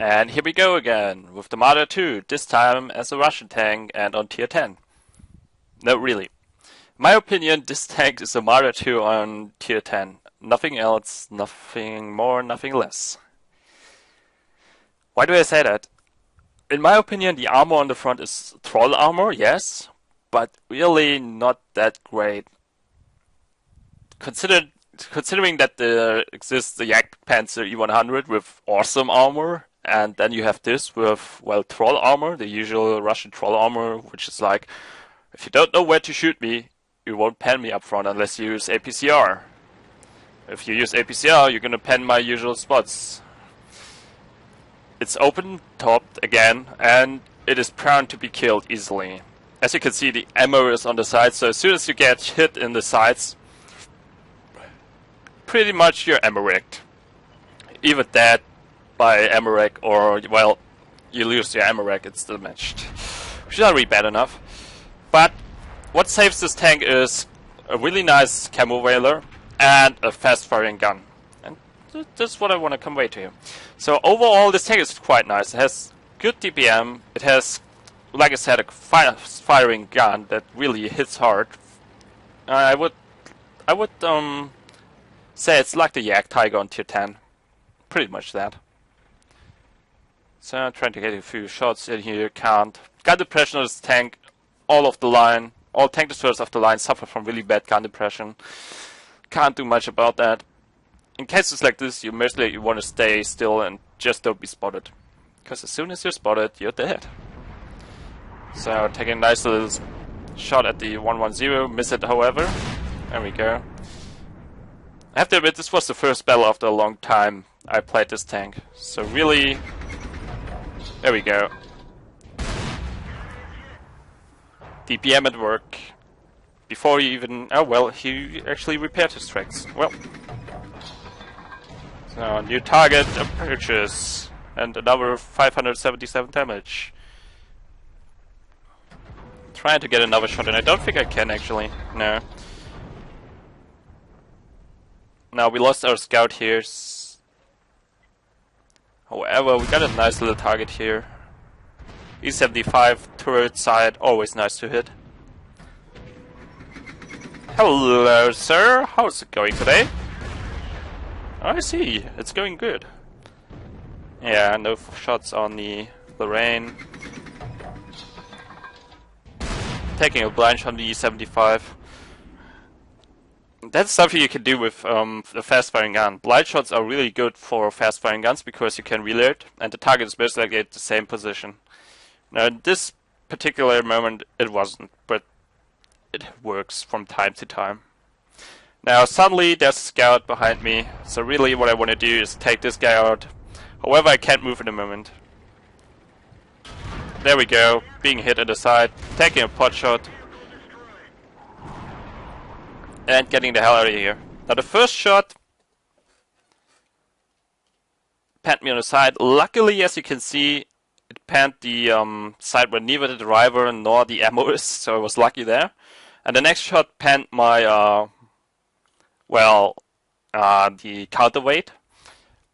And here we go again with the Marder II, this time as a Russian tank and on tier 10. No, really. In my opinion, this tank is a Marder II on tier 10. Nothing else, nothing more, nothing less. Why do I say that? In my opinion, the armor on the front is troll armor, yes, but really not that great. Considering that there exists the Jagdpanzer E100 with awesome armor, and then you have this with, well, troll armor, the usual Russian troll armor, which is like, if you don't know where to shoot me, you won't pen me up front unless you use APCR. If you use APCR, you're gonna pen my usual spots. It's open topped again, and it is prone to be killed easily. As you can see, the ammo is on the side, so as soon as you get hit in the sides, pretty much you're ammo wrecked. Either dead by ammo wreck, or, well, you lose your ammo wreck, it's damaged. Which is not really bad enough. But what saves this tank is a really nice camo whaler and a fast firing gun. And that's what I want to convey to you. So overall, this tank is quite nice. It has good DPM. It has, like I said, a fast firing gun that really hits hard. I would say it's like the Yak Tiger on tier 10. Pretty much that. So I'm trying to get a few shots in here, can't. Gun depression of this tank, all tank destroyers of the line suffer from really bad gun depression. Can't do much about that. In cases like this, you mostly want to stay still and just don't be spotted. Because as soon as you're spotted, you're dead. So taking a nice little shot at the 110, miss it however. There we go. I have to admit, this was the first battle after a long time I played this tank. So really, there we go. DPM at work. Before he even, oh well, he actually repaired his tracks. Well. So, new target approaches. And another 577 damage. Trying to get another shot, and I don't think I can actually. No. Now we lost our scout here. However, we got a nice little target here. E75 turret side, always nice to hit. Hello, sir. How's it going today? I see. It's going good. Yeah, no shots on the Lorraine. Taking a blind shot on the E75. That's something you can do with the fast-firing gun. Blind shots are really good for fast-firing guns because you can reload, and the target is most likely at the same position. Now, in this particular moment, it wasn't, but it works from time to time. Now, suddenly there's a scout behind me, so really what I want to do is take this guy out. However, I can't move in the moment. There we go, being hit in the side, taking a pot shot, and getting the hell out of here. Now, the first shot panned me on the side. Luckily, as you can see, it panned the side where neither the driver nor the ammo is, so I was lucky there. And the next shot panned my, the counterweight.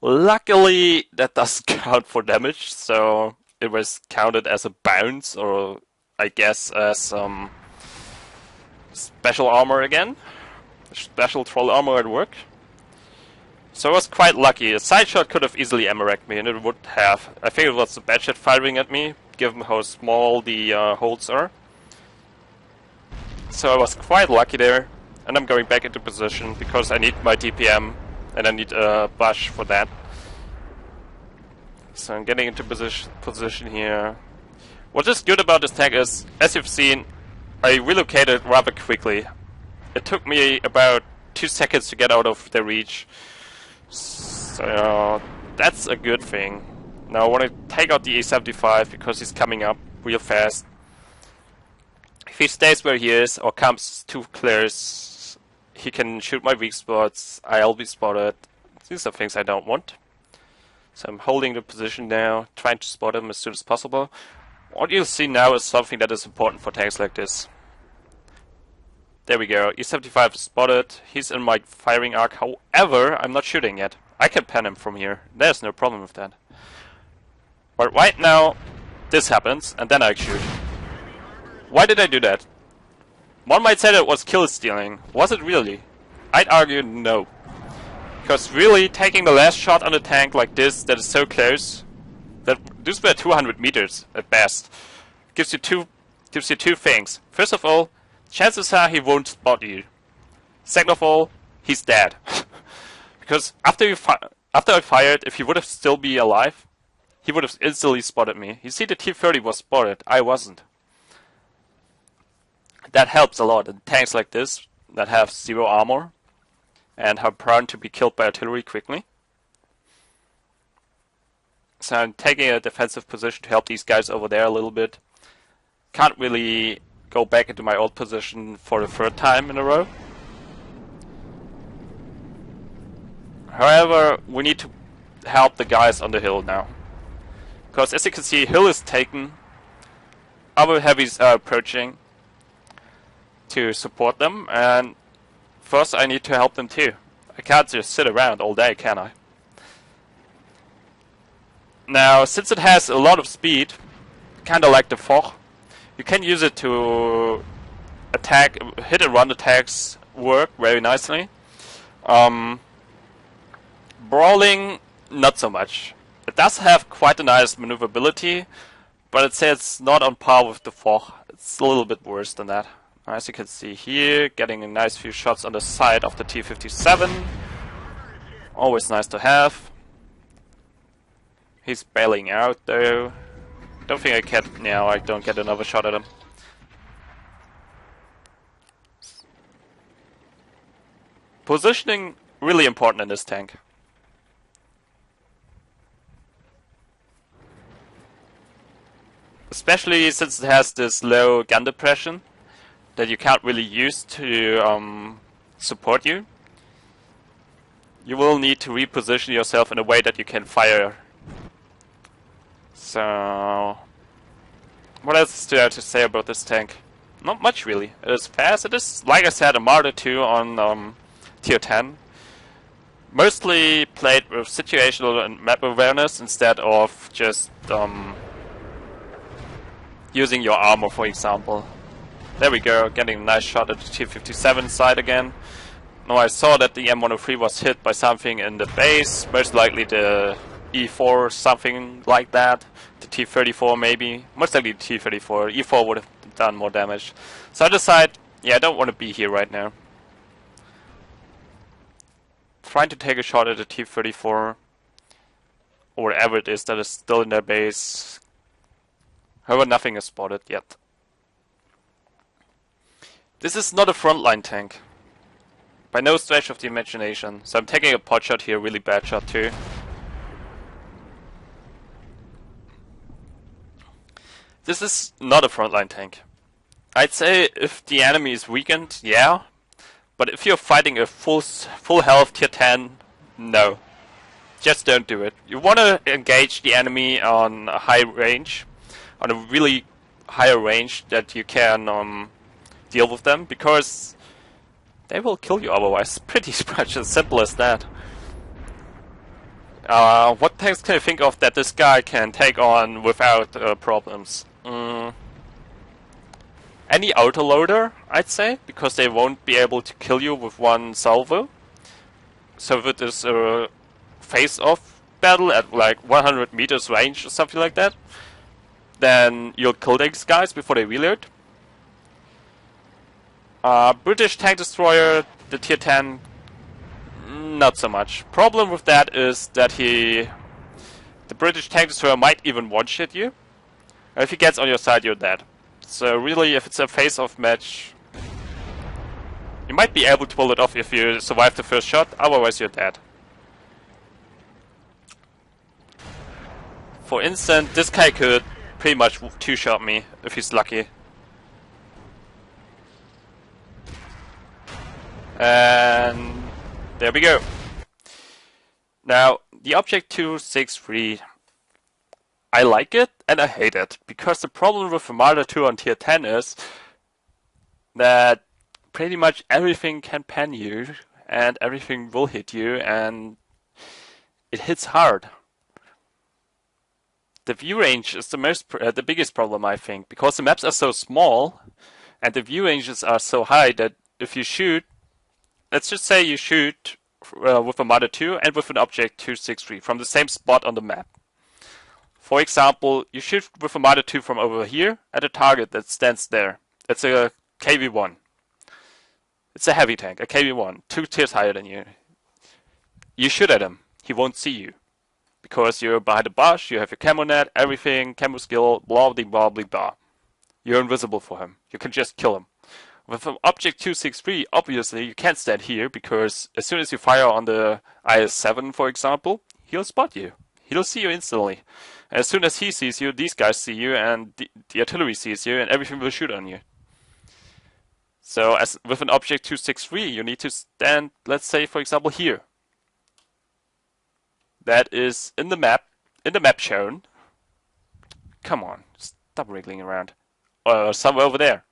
Luckily, that doesn't count for damage, so it was counted as a bounce, or I guess as special armor again. Special troll armor at work. So I was quite lucky. A side shot could have easily ammo wrecked me, and it would have. I think it was the bad shot firing at me, given how small the holes are. So I was quite lucky there, and I'm going back into position because I need my DPM, and I need a bush for that. So I'm getting into position here. What is good about this tank is, as you've seen, I relocated rather quickly. It took me about 2 seconds to get out of their reach. So that's a good thing. Now I want to take out the A75 because he's coming up real fast. If he stays where he is or comes too close, he can shoot my weak spots. I'll be spotted. These are things I don't want. So I'm holding the position now, trying to spot him as soon as possible. What you'll see now is something that is important for tanks like this. There we go, E75 is spotted, he's in my firing arc, however, I'm not shooting yet. I can pen him from here, there's no problem with that. But right now, this happens, and then I shoot. Why did I do that? One might say that it was kill stealing. Was it really? I'd argue no. Because really, taking the last shot on the tank like this, that is so close, that this were 200 meters at best, gives you two things. First of all, chances are he won't spot you. Second of all, he's dead. Because after I fired, if he would have still be alive, he would have instantly spotted me. You see, the T-30 was spotted. I wasn't. That helps a lot in tanks like this that have 0 armor and are prone to be killed by artillery quickly. So I'm taking a defensive position to help these guys over there a little bit. Can't really go back into my old position for the 3rd time in a row. However, we need to help the guys on the hill now. Because as you can see, hill is taken. Our heavies are approaching to support them, and first I need to help them too. I can't just sit around all day, can I? Now, since it has a lot of speed, kinda like the Foch, you can use it to attack, hit and run attacks work very nicely. Brawling, not so much. It does have quite a nice maneuverability, but I'd say it's not on par with the Foch. It's a little bit worse than that. As you can see here, getting a nice few shots on the side of the T-57. Always nice to have. He's bailing out though. Don't think I can. No, I don't get another shot at him. Positioning really important in this tank. Especially since it has this low gun depression that you can't really use to support you. You will need to reposition yourself in a way that you can fire. So, what else is there to say about this tank? Not much really. It is fast. It is, like I said, a Marder II on tier 10. Mostly played with situational and map awareness instead of just using your armor, for example. There we go, getting a nice shot at the T-57 side again. Now I saw that the M103 was hit by something in the base, most likely the E4 or something like that. The T-34 maybe, most likely the T-34. E4 would have done more damage. So I decided, yeah, I don't want to be here right now. Trying to take a shot at the T-34 or whatever it is that is still in their base. However, nothing is spotted yet. This is not a frontline tank. By no stretch of the imagination. So I'm taking a pot shot here, really bad shot too. This is not a frontline tank. I'd say if the enemy is weakened, yeah. But if you're fighting a full health tier 10, no. Just don't do it. You want to engage the enemy on a high range. On a really higher range that you can deal with them, because they will kill you otherwise. Pretty much as simple as that. What tanks can you think of that this guy can take on without problems? Any autoloader, I'd say, because they won't be able to kill you with one salvo. So if it is a face-off battle at like 100 meters range or something like that, then you'll kill these guys before they reload. British tank destroyer, the tier 10, not so much. Problem with that is that the British tank destroyer might even one-shot you. If he gets on your side, you're dead. So really, if it's a face-off match, you might be able to pull it off if you survive the first shot, otherwise you're dead. For instance, this guy could pretty much two-shot me if he's lucky. And there we go. Now, the Object 263, I like it and I hate it, because the problem with the Marder II on tier 10 is that pretty much everything can pen you and everything will hit you, and it hits hard. The view range is the biggest problem, I think, because the maps are so small and the view ranges are so high that if you shoot, let's just say you shoot with a Marder II and with an object 263 from the same spot on the map. For example, you shoot with a Marder II from over here at a target that stands there. It's a KV-1. It's a heavy tank, a KV-1, 2 tiers higher than you. You shoot at him, he won't see you. Because you're behind a bush, you have your camo net, everything, camo skill, blah blah blah blah blah. You're invisible for him. You can just kill him. With an object 263, obviously you can't stand here because as soon as you fire on the IS-7, for example, he'll spot you. He'll see you instantly. And as soon as he sees you, these guys see you, and the artillery sees you, and everything will shoot on you. So with an object 263, you need to stand, let's say, for example, here. That is in the map shown. Come on, stop wriggling around. Somewhere over there.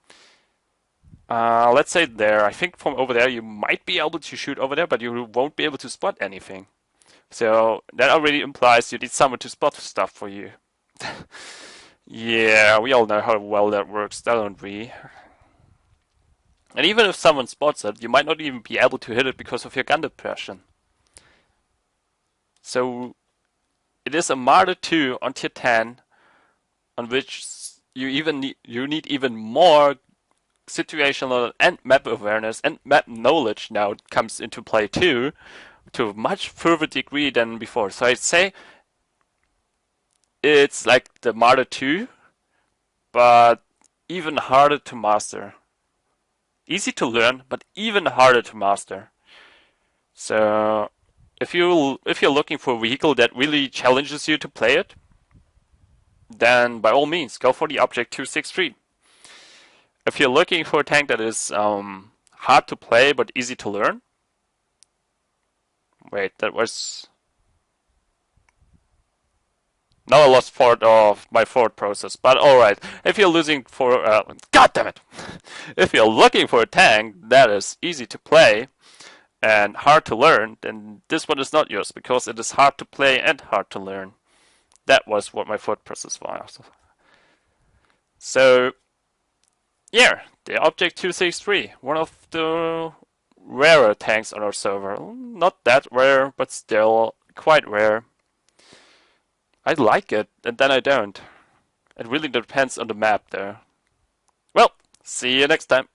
Let's say there. I think from over there you might be able to shoot over there, but you won't be able to spot anything. So that already implies you need someone to spot stuff for you. Yeah, we all know how well that works, don't we? And even if someone spots it, you might not even be able to hit it because of your gun depression. So it is a Marder II on tier 10, on which you need even more situational and map awareness and map knowledge now comes into play too, to a much further degree than before. So I'd say it's like the Marder II, but even harder to master. Easy to learn, but even harder to master. So if you're looking for a vehicle that really challenges you to play it, then by all means go for the Object 263. If you're looking for a tank that is hard to play but easy to learn, wait, that was now I lost part of my thought process. But all right, if you're losing for God damn it, if you're looking for a tank that is easy to play and hard to learn, then this one is not yours because it is hard to play and hard to learn. That was what my thought process was. So, yeah, the Object 263, one of the rarer tanks on our server. Not that rare, but still quite rare. I like it, and then I don't. It really depends on the map there. Well, see you next time.